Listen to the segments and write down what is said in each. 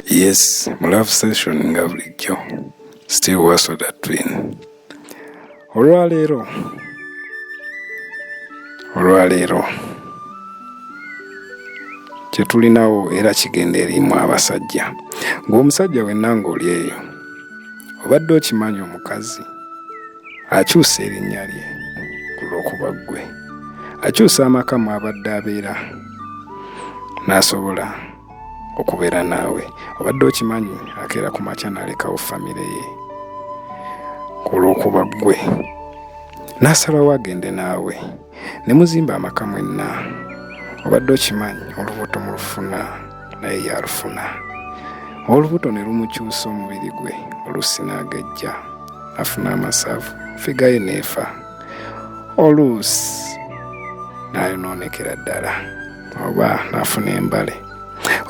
Yes, mu love session nga bulijjo. Still Musajja twin. Olwaleero kye tulinawo era kigenda erimu abasajja. Ng'omusajja wenna ng'oli eyo, obadde okimanyi omukazi akyusa erinnya lye ku lw'okuba ggwe, akyusa amaka mw'abadde abeera n'asobola okubeera naawe. Obadde okimanyi akeera ku makya n'alekawo famire ye ku lw'okuba ggwe, n'asalawo agende naawe ne muzimba amaka mwenna. Obadde okimanyi olubuto mulufuna naye yalufuna, olubuto ne lumukyusa omubiri gwe, oluusi n'agejja afuna amasavu, figa ye neefa, oluusi n'ayonoonekera ddala oba n'afuna embale.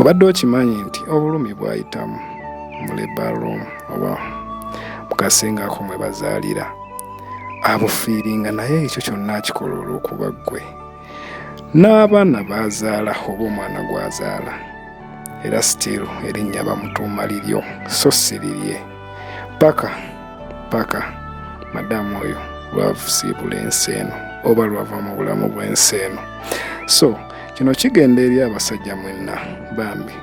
Obadde okimanyi nti obulumi bw'ayitamu mu labor room oba mu kasenga ako mwe bazaalira abufiiringa, naye ekyo kyonna akikola olw'okuba ggwe. N'abaana b'azaala oba omwana gw'azaala era still erinnya bamutuuma liryo so si lirye paka madamu oyo lwavusiibula ensi eno oba lwava mu bulamu bw'ensi eno. So kino kigenda eri abasajja mwenna, bambi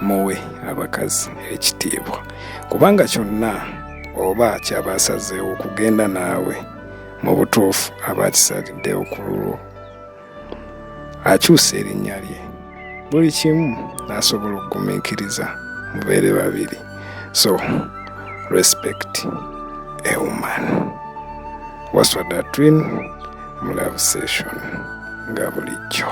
muwe abakazi ekitiibwa, kubanga kyonna oba kyaba asazeewo okugenda naawe mu butuufu aba akisaliddewo ku lulwo, akyusa erinnya lye, buli kimu n'asobola okugumiikiriza mubeere babiri. So respect a woman. Musajja twin mu love session nga bulijjo.